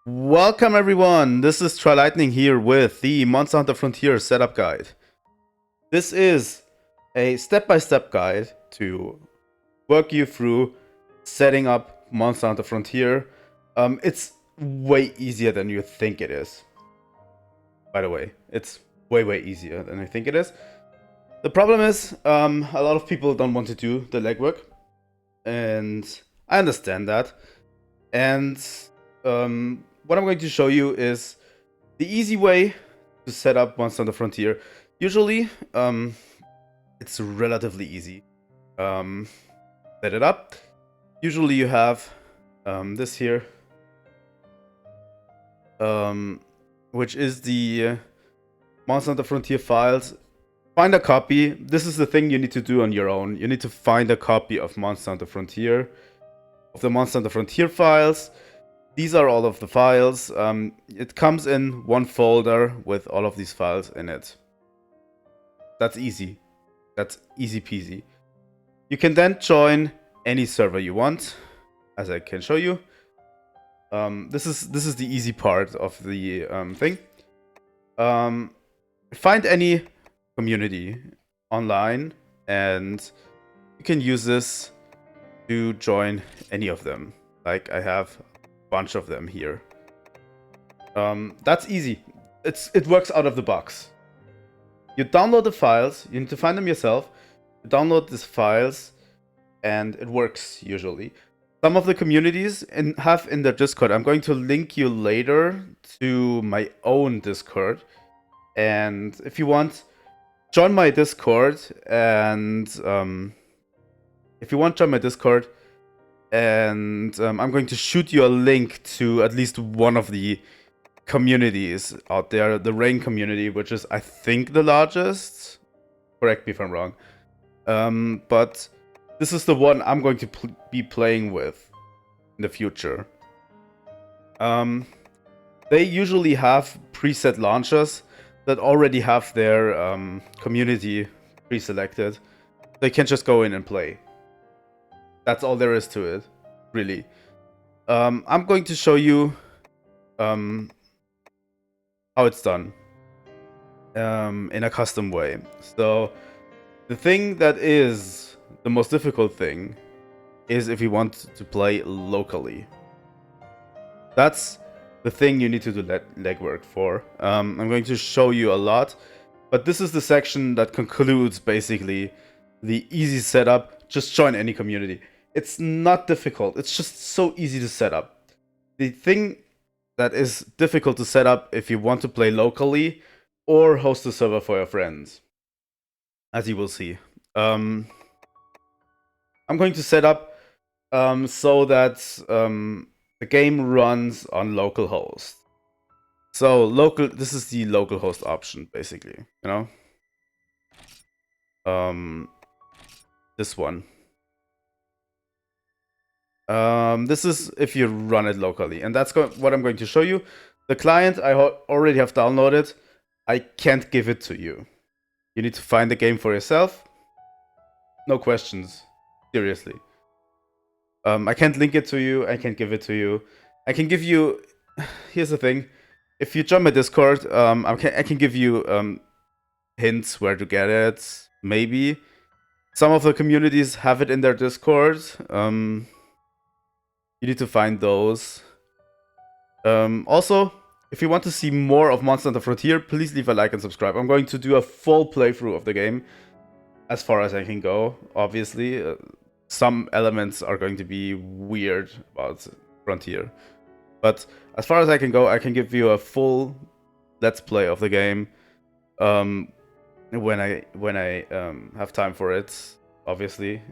Welcome everyone, this is Trilightning here with the Monster Hunter Frontier setup guide. This is a step-by-step guide to work you through setting up Monster Hunter Frontier. It's way easier than you think it is. By the way, it's way easier than you think it is. The problem is, a lot of people don't want to do the legwork, and I understand that. And what I'm going to show you is the easy way to set up Monster Hunter Frontier. Usually, it's relatively easy. Set it up. Usually you have this here, which is the Monster Hunter Frontier files. Find a copy. This is the thing you need to do on your own. You need to find a copy of Monster Hunter Frontier, of the Monster Hunter Frontier files. These are all of the files. It comes in one folder with all of these files in it. That's easy. That's easy peasy. You can then join any server you want, as I can show you. This is the easy part of the thing. Find any community online, and you can use this to join any of them. Like I have bunch of them here. That's easy. It works out of the box. You download the files. You need to find them yourself. You download these files, and it works usually. Some of the communities have in their Discord. I'm going to link you later to my own Discord, and if you want, join my Discord. And I'm going to shoot you a link to at least one of the communities out there, the Rain community, which is, I think, the largest. Correct me if I'm wrong. But this is the one I'm going to be playing with in the future. They usually have preset launchers that already have their community pre-selected. They can just go in and play. That's all there is to it, really. I'm going to show you how it's done in a custom way. So the thing that is the most difficult thing is if you want to play locally. That's the thing you need to do legwork for. I'm going to show you a lot, but this is the section that concludes basically the easy setup. Just join any community. It's not difficult. It's just so easy to set up. The thing that is difficult to set up if you want to play locally or host a server for your friends, as you will see. I'm going to set up so that the game runs on localhost. So this is the localhost option, basically. You know, this one. This is if you run it locally, and that's what I'm going to show you. The client I already have downloaded. I can't give it to you. You need to find the game for yourself. No questions. Seriously. I can't link it to you. I can't give it to you. I can give you... Here's the thing. If you join my Discord, I can give you hints where to get it. Maybe. Some of the communities have it in their Discord. You need to find those. Also, if you want to see more of Monster Hunter Frontier, please leave a like and subscribe. I'm going to do a full playthrough of the game, as far as I can go, obviously. Some elements are going to be weird about Frontier. But as far as I can go, I can give you a full let's play of the game when I have time for it, obviously.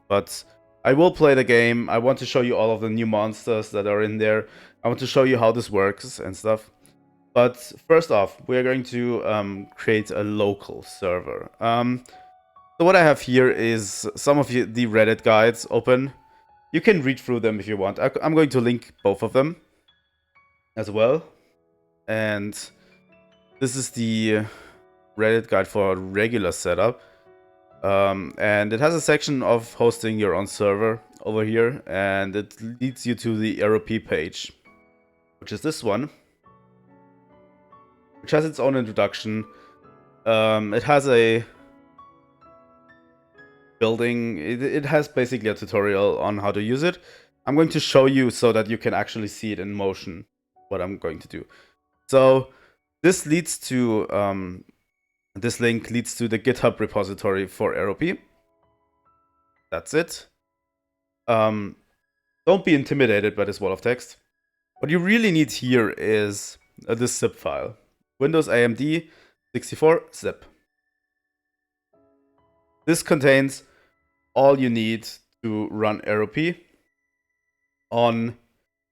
But I will play the game. I want to show you all of the new monsters that are in there. I want to show you how this works and stuff. But first off, we're going to create a local server. So what I have here is some of the Reddit guides open. You can read through them if you want. I'm going to link both of them as well. And this is the Reddit guide for a regular setup. And it has a section of hosting your own server over here, and it leads you to the Erupe page. which is this one, which has its own introduction. It has a building. It has basically a tutorial on how to use it. I'm going to show you so that you can actually see it in motion, what I'm going to do. So this leads to, this link leads to the GitHub repository for Erupe. That's it. Don't be intimidated by this wall of text. What you really need here is this zip file. Windows AMD 64 zip. This contains all you need to run Erupe on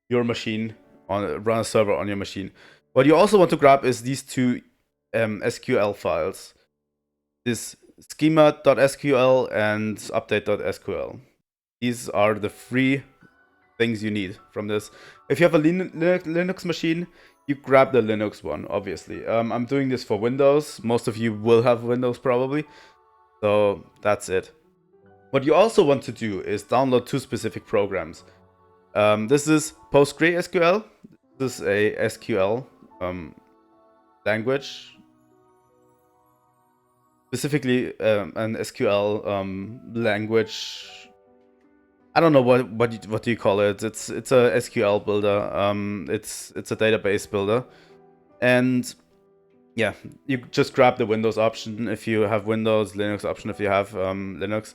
your machine, run a server on your machine. What you also want to grab is these two SQL files. This schema.sql and update.sql. These are the three things you need from this. If you have a Linux machine, you grab the Linux one, obviously. I'm doing this for Windows. Most of you will have Windows probably. So that's it. What you also want to do is download two specific programs. This is PostgreSQL. This is a SQL language. Specifically an SQL language. I don't know what do you call it. It's a SQL builder. It's a database builder, and yeah, you just grab the Windows option if you have Windows, Linux option if you have Linux.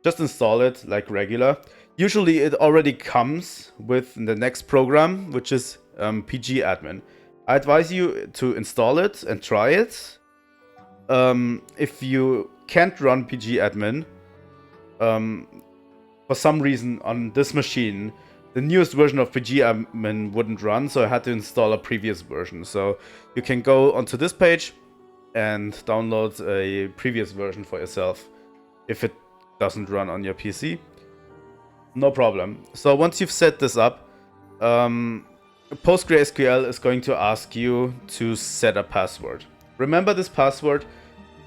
Just install it like regular. Usually it already comes with the next program, which is pgadmin. I advise you to install it and try it. If you can't run pgadmin, for some reason on this machine, the newest version of pgadmin wouldn't run, so I had to install a previous version. So you can go onto this page and download a previous version for yourself if it doesn't run on your PC. No problem. So once you've set this up, PostgreSQL is going to ask you to set a password. Remember this password,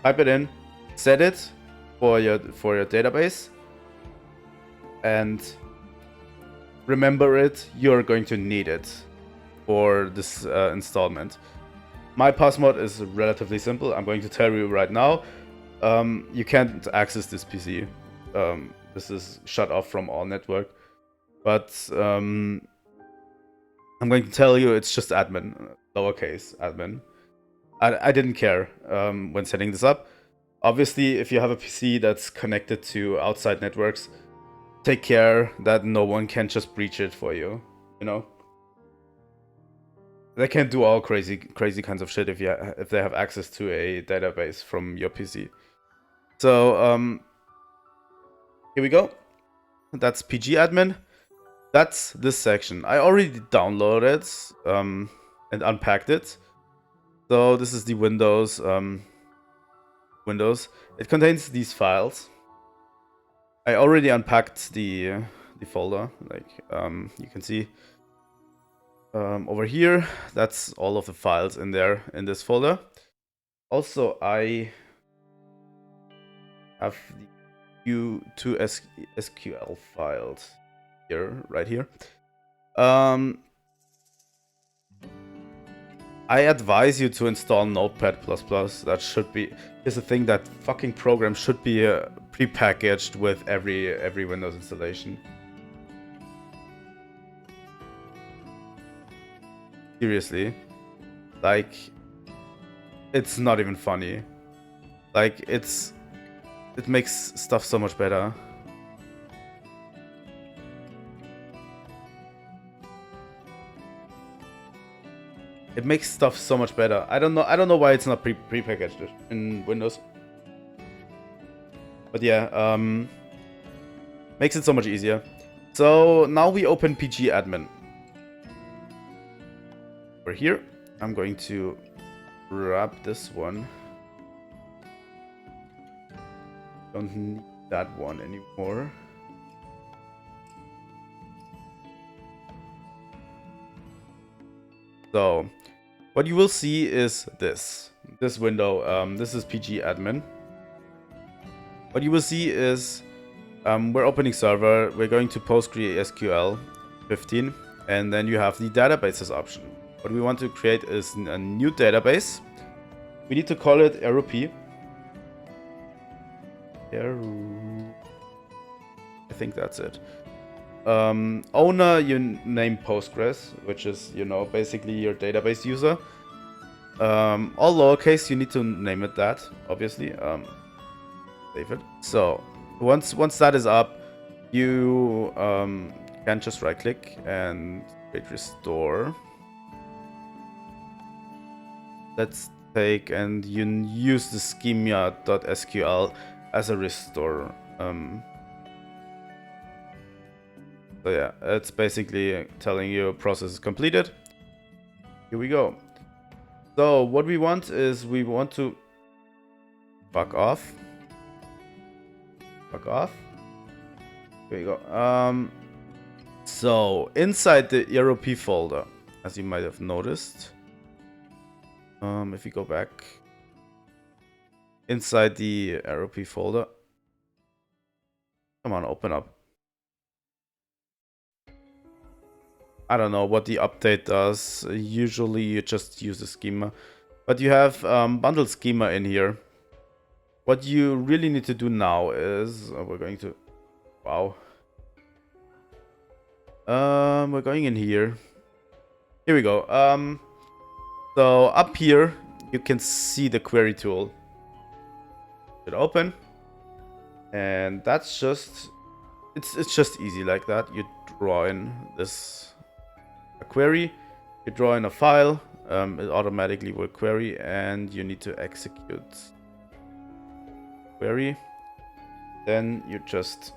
type it in, set it for your database, and remember it. You're going to need it for this installment. My password is relatively simple. I'm going to tell you right now. You can't access this PC. This is shut off from all network. But I'm going to tell you it's just admin, lowercase admin. I didn't care when setting this up. Obviously, if you have a PC that's connected to outside networks, take care that no one can just breach it for you, you know? They can do all crazy kinds of shit if they have access to a database from your PC. So here we go. That's pgadmin. That's this section. I already downloaded and unpacked it. So this is the Windows. It contains these files. I already unpacked the folder, like you can see over here. That's all of the files in there in this folder. Also, I have the two SQL files here, right here. I advise you to install Notepad++. That should be. Here's the thing: that fucking program should be pre-packaged with every Windows installation. Seriously, like, it's not even funny. Like, it makes stuff so much better. It makes stuff so much better. I don't know why it's not pre-packaged in Windows. But yeah, makes it so much easier. So now we open pgadmin. Over here, I'm going to grab this one. Don't need that one anymore. So what you will see is this window. This is pgadmin. What you will see is we're opening server. We're going to PostgreSQL 15, And then you have the databases option. What we want to create is a new database. We need to call it Erupe. I think that's it. Owner, you name Postgres, which is, you know, basically your database user. All lowercase, you need to name it that, obviously. Save it. So once that is up, you can just right click and create restore. Let's take and you use the schema.sql as a restore. So yeah, it's basically telling you process is completed. Here we go. So what we want is we want to fuck off. Here we go. So inside the Erupe folder, as you might have noticed, if you go back inside the Erupe folder, come on, open up. I don't know what the update does. Usually you just use the schema, but you have bundled schema in here. What you really need to do now is we're going to, wow. We're going in here. Here we go. So up here you can see the query tool. It open, and that's just it's just easy like that. You draw in a query, you draw in a file, it automatically will query, and you need to execute query. Then you just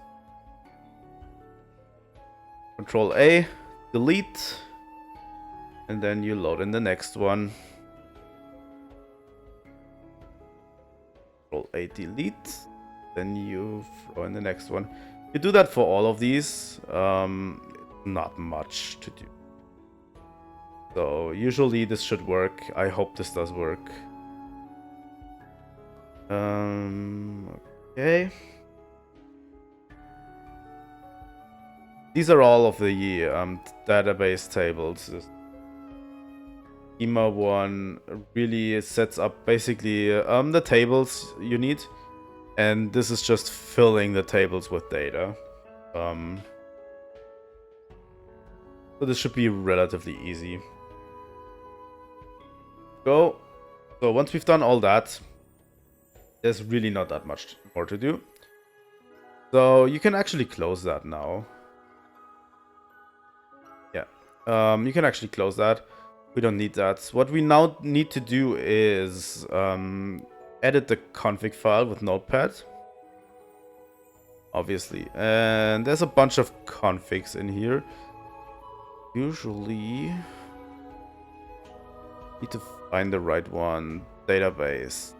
Control A, delete, and then you load in the next one. Control A, delete, then you throw in the next one. You do that for all of these. Not much to do. So usually this should work. I hope this does work. Okay. These are all of the database tables. Schema one really sets up basically the tables you need, and this is just filling the tables with data. So this should be relatively easy. Go. So once we've done all that, there's really not that much more to do. So you can actually close that now. Yeah, you can actually close that. We don't need that. What we now need to do is edit the config file with Notepad. Obviously. And there's a bunch of configs in here. Usually need to find the right one. Database.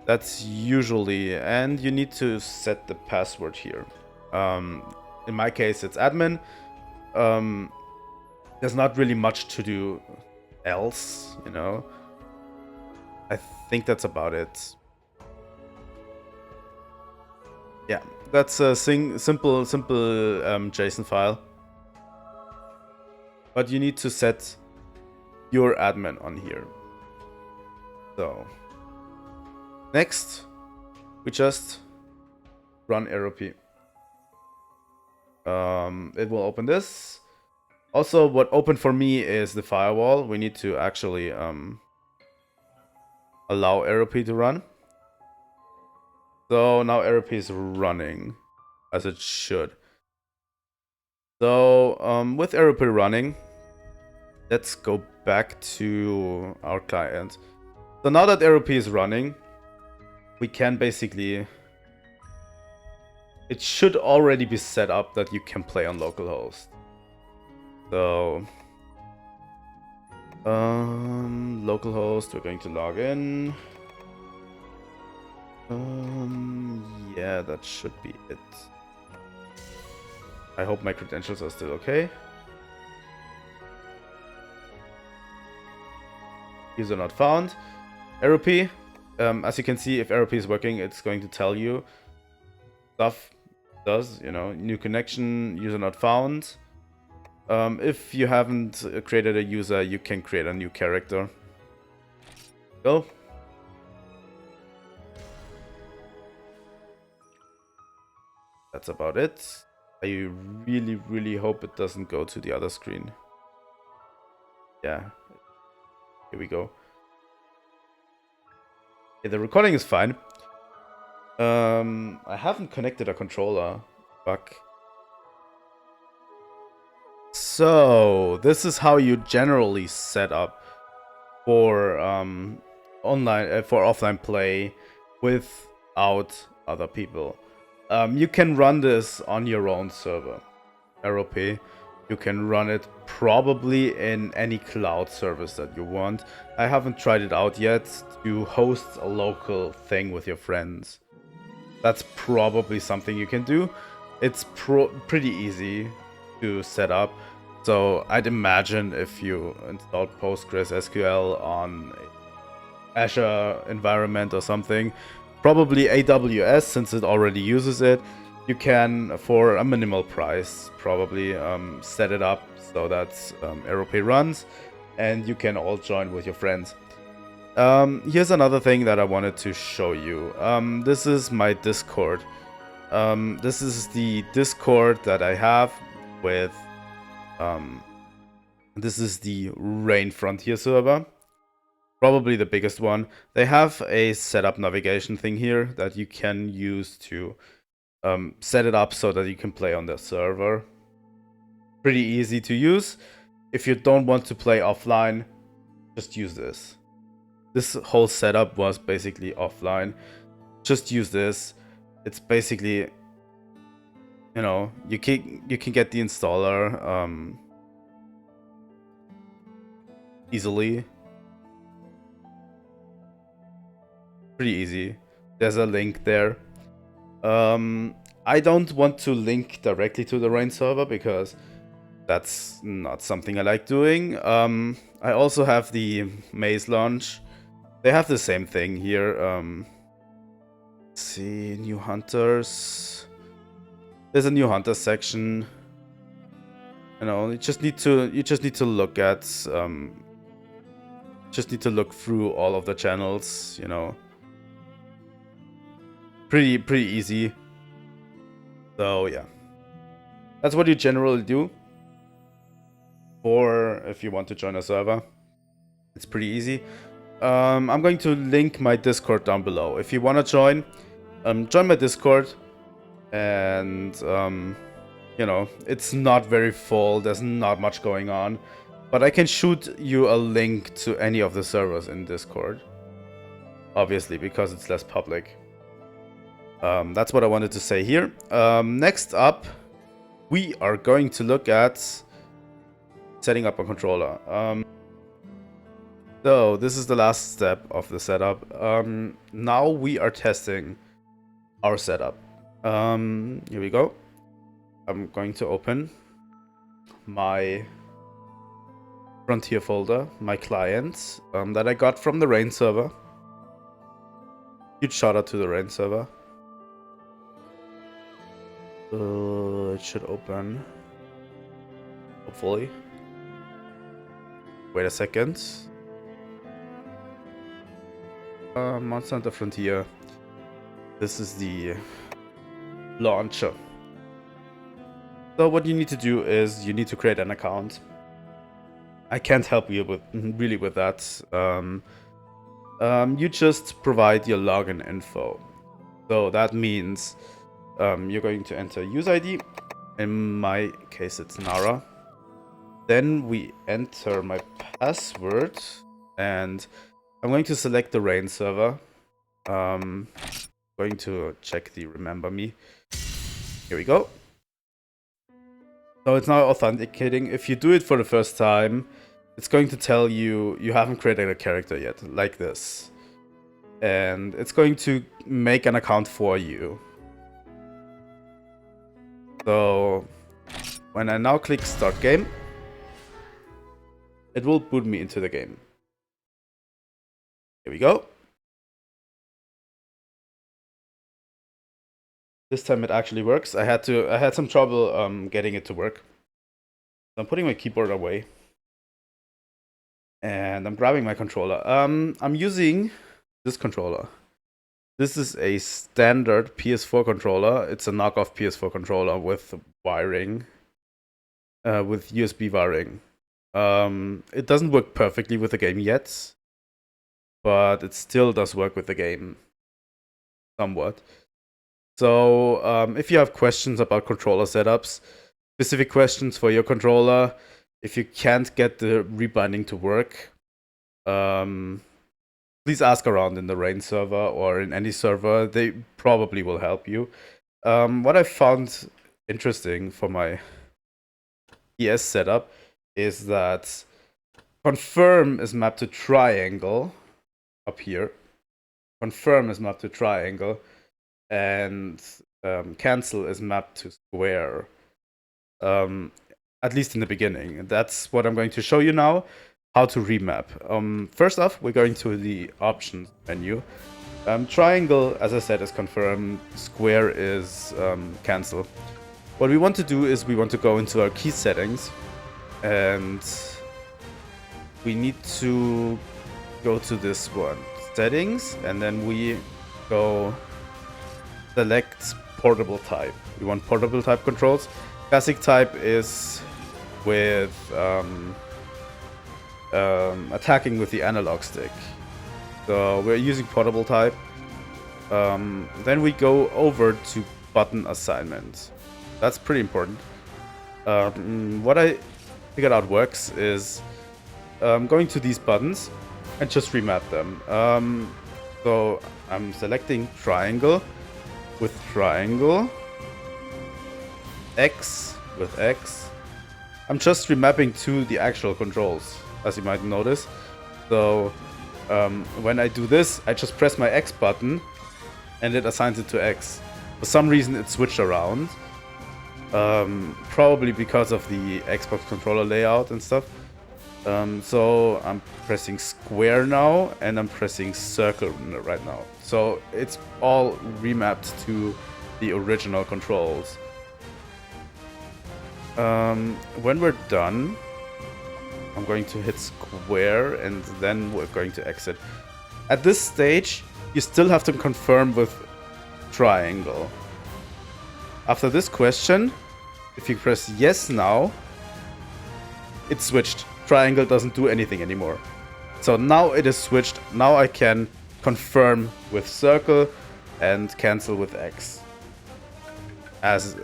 That's usually, and you need to set the password here. In my case, it's admin. There's not really much to do else, you know. I think that's about it. Yeah, that's a simple JSON file. But you need to set your admin on here. So next, we just run Erupe. It will open this. Also, what opened for me is the firewall. We need to actually allow Erupe to run. So now Erupe is running as it should. So with Erupe running, let's go back to our client. So now that Erupe is running, we can basically, it should already be set up that you can play on localhost. So localhost, we're going to log in. Yeah, that should be it. I hope my credentials are still okay. User not found. Erupe, as you can see, if Erupe is working, it's going to tell you stuff. Does, you know, new connection, user not found. If you haven't created a user, you can create a new character. Go. That's about it. I really, really hope it doesn't go to the other screen. Yeah. Here we go. Okay, the recording is fine. I haven't connected a controller. Fuck. So, this is how you generally set up for online for offline play without other people. You can run this on your own server, Erupe. You can run it probably in any cloud service that you want. I haven't tried it out yet to host a local thing with your friends. That's probably something you can do. It's pretty easy to set up. So I'd imagine if you installed PostgreSQL on Azure environment or something, probably AWS, since it already uses it, you can, for a minimal price, probably set it up so that Erupe runs, and you can all join with your friends. Here's another thing that I wanted to show you. This is my Discord. This is the Discord that I have with... this is the Rain Frontier server. Probably the biggest one. They have a setup navigation thing here that you can use to set it up so that you can play on their server. Pretty easy to use. If you don't want to play offline, just use this. This whole setup was basically offline. Just use this. It's basically, you know, you can get the installer easily. Pretty easy. There's a link there. I don't want to link directly to the Rain server because that's not something I like doing. I also have the Maze launch. They have the same thing here. Let's see, new hunters. There's a new hunter section. You know, you just need to look at just need to look through all of the channels, you know. Pretty easy. So yeah. That's what you generally do. Or if you want to join a server. It's pretty easy. I'm going to link my Discord down below. If you want to join my Discord. And, you know, it's not very full. There's not much going on. But I can shoot you a link to any of the servers in Discord. Obviously, because it's less public. That's what I wanted to say here. Next up, we are going to look at setting up a controller. So this is the last step of the setup. Now we are testing our setup. Here we go. I'm going to open my Frontier folder, my client, that I got from the Rain server. Huge shout out to the Rain server. It should open. Hopefully. Wait a second. Monster Hunter Frontier. This is the launcher. So what you need to do is you need to create an account. I can't help you with that. You just provide your login info. So that means you're going to enter user ID. In my case, it's Nara. Then we enter my password, and I'm going to select the Rain server. Going to check the remember me. Here we go. So it's now authenticating. If you do it for the first time, it's going to tell you you haven't created a character yet, like this. And it's going to make an account for you. So when I now click start game, it will boot me into the game. Here we go. This time it actually works. I had some trouble getting it to work. I'm putting my keyboard away. And I'm grabbing my controller. I'm using this controller. This is a standard PS4 controller. It's a knockoff PS4 controller with wiring, with USB wiring. It doesn't work perfectly with the game yet, but it still does work with the game somewhat. So if you have questions about controller setups, specific questions for your controller, if you can't get the rebinding to work, please ask around in the Rain server or in any server. They probably will help you. What I found interesting for my PS setup is that confirm is mapped to triangle up here. Confirm is mapped to triangle, and cancel is mapped to square. At least in the beginning. That's what I'm going to show you now, how to remap. First off, we're going to the options menu. Triangle, as I said, is confirm. Square is cancel. What we want to do is we want to go into our key settings, and we need to go to this one, settings, and then we go select portable type. We want portable type controls. Classic type is with attacking with the analog stick. So we're using portable type. Then we go over to button assignment. That's pretty important. What I figured out works is going to these buttons and just remap them. So I'm selecting triangle with triangle, X with X. I'm just remapping to the actual controls, as you might notice. So when I do this, I just press my X button and it assigns it to X. For some reason it switched around. Probably because of the Xbox controller layout and stuff. So I'm pressing square now and I'm pressing circle right now. So it's all remapped to the original controls. When we're done, I'm going to hit square and then we're going to exit. At this stage, you still have to confirm with triangle. After this question, if you press yes now, it switched. Triangle doesn't do anything anymore. So now it is switched. Now I can confirm with circle and cancel with X. As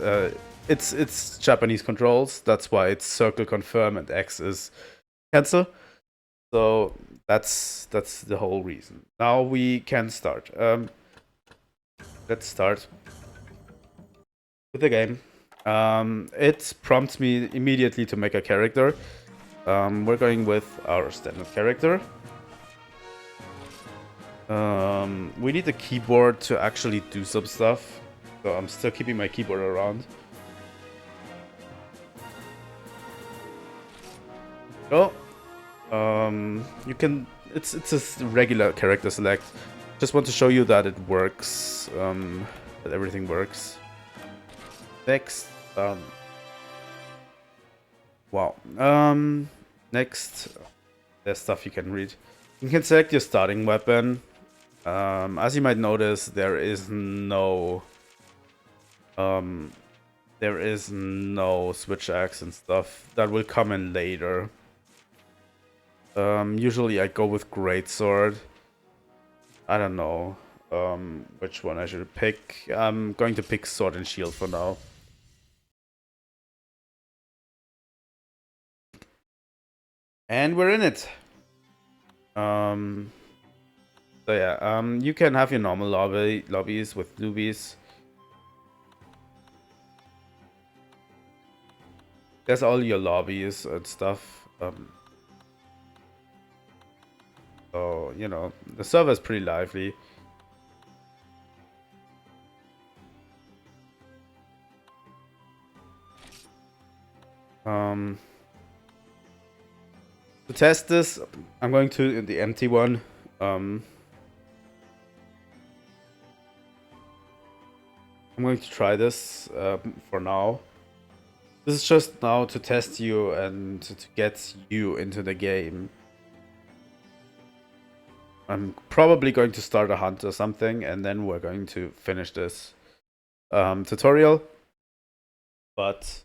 it's Japanese controls, that's why it's circle confirm and X is cancel. So that's the whole reason. Now we can start. Let's start with the game. It prompts me immediately to make a character. We're going with our standard character. We need a keyboard to actually do some stuff. So I'm still keeping my keyboard around. Oh, you can. It's a regular character select. Just want to show you that it works. That everything works. Next. Wow. Next, there's stuff you can read. You can select your starting weapon. As you might notice, there is no switch axe and stuff. That will come in later. Usually I go with greatsword. I don't know which one I should pick. I'm going to pick sword and shield for now. And we're in it. So yeah, you can have your normal lobbies with newbies. There's all your lobbies and stuff. So, you know, the server is pretty lively. To test this, I'm going to the empty one. I'm going to try this for now. This is just now to test you and to get you into the game. I'm probably going to start a hunt or something, and then we're going to finish this tutorial. But,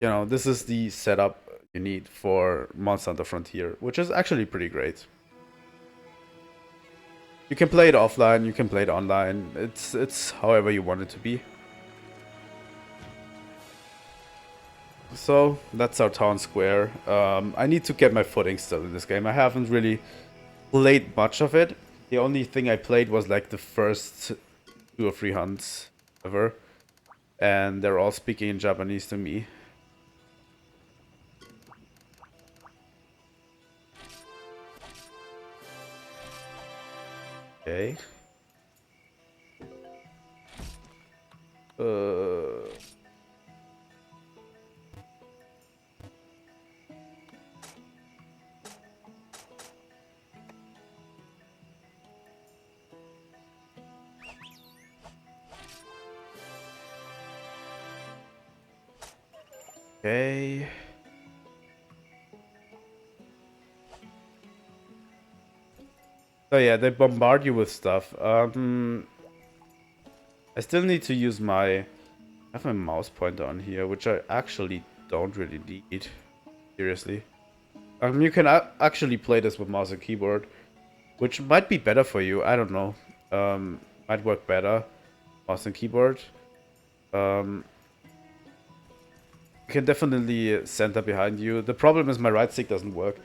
you know, this is the setup you need for Monster Hunter Frontier, which is actually pretty great. You can play it offline, you can play it online. It's however you want it to be. So, that's our town square. I need to get my footing still in this game. I haven't really played much of it. The only thing I played was like the first 2 or 3 hunts ever. And they're all speaking in Japanese to me. Okay. Okay. So yeah, they bombard you with stuff. I still need to use my... I have my mouse pointer on here, which I actually don't really need. Seriously. You can actually play this with mouse and keyboard, which might be better for you. I don't know. Might work better. Mouse and keyboard. You can definitely center behind you. The problem is my right stick doesn't work.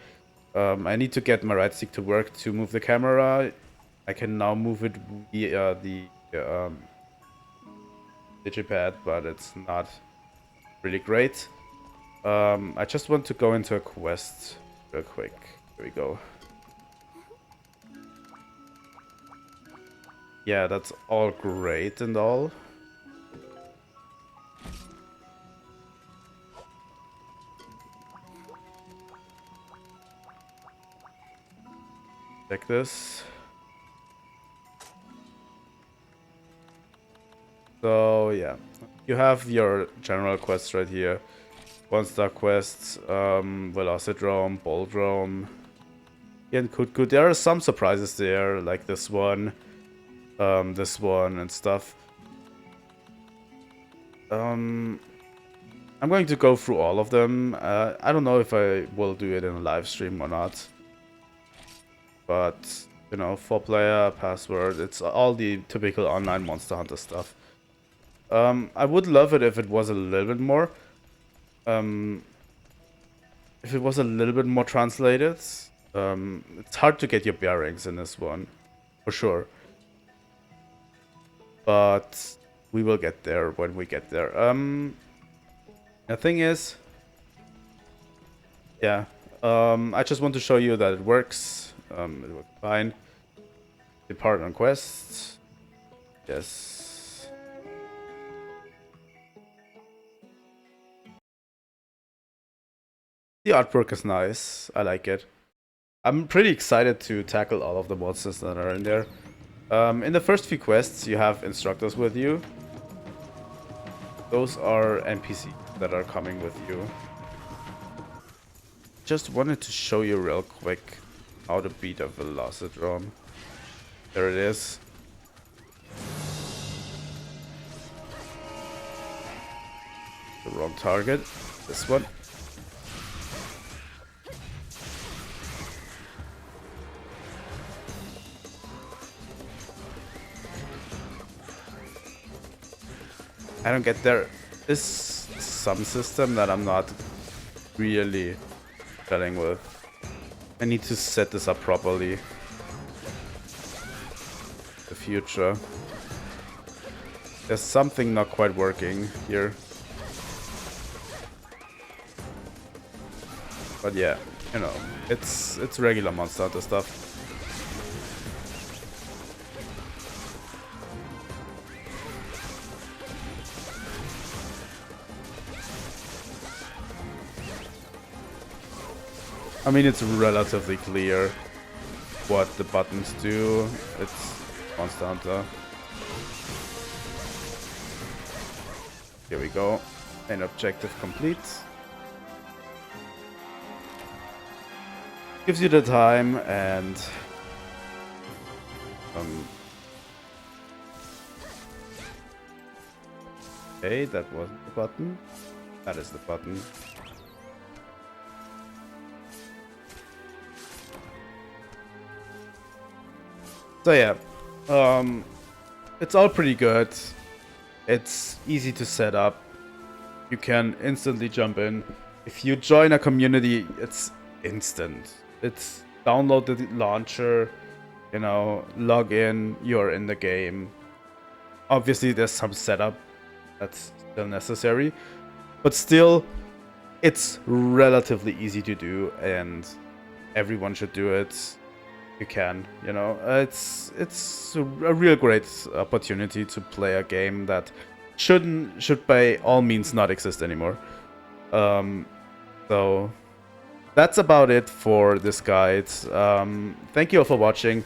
I need to get my right stick to work to move the camera. I can now move it via the digipad, but it's not really great. I just want to go into a quest real quick. Here we go. Yeah, that's all great and all. Check this. So yeah, you have your general quests right here. 1-star quests, Velocidrome, Boldrome, and Kutku. There are some surprises there, like this one and stuff. I'm going to go through all of them. I don't know if I will do it in a live stream or not. But, you know, 4-player, password, it's all the typical online Monster Hunter stuff. I would love it if it was a little bit more. If it was a little bit more translated. It's hard to get your bearings in this one, for sure. But we will get there when we get there. The thing is, yeah, I just want to show you that it works. It works fine. Depart on quests. Yes. The artwork is nice. I like it. I'm pretty excited to tackle all of the monsters that are in there. In the first few quests, you have instructors with you. Those are NPCs that are coming with you. Just wanted to show you real quick how to beat a Velocidrome. There it is. The wrong target. This one. I don't get there. Is some system that I'm not really dealing with. I need to set this up properly. The future. There's something not quite working here. But yeah, you know, it's regular Monster Hunter stuff. I mean, it's relatively clear what the buttons do. It's Monster Hunter. Here we go. Main objective complete. Gives you the time and okay, that wasn't the button. That is the button. So yeah, it's all pretty good. It's easy to set up. You can instantly jump in. If you join a community, it's instant. It's download the launcher, you know, log in, you're in the game. Obviously, there's some setup that's still necessary, but still, it's relatively easy to do, and everyone should do it. You can, you know, it's a real great opportunity to play a game that should by all means not exist anymore. So that's about it for this guide. Thank you all for watching.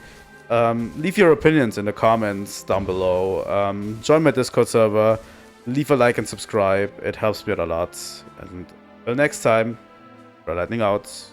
Leave your opinions in the comments down below. Join my Discord server. Leave a like and subscribe. It helps me out a lot. And until next time, Trilightning out.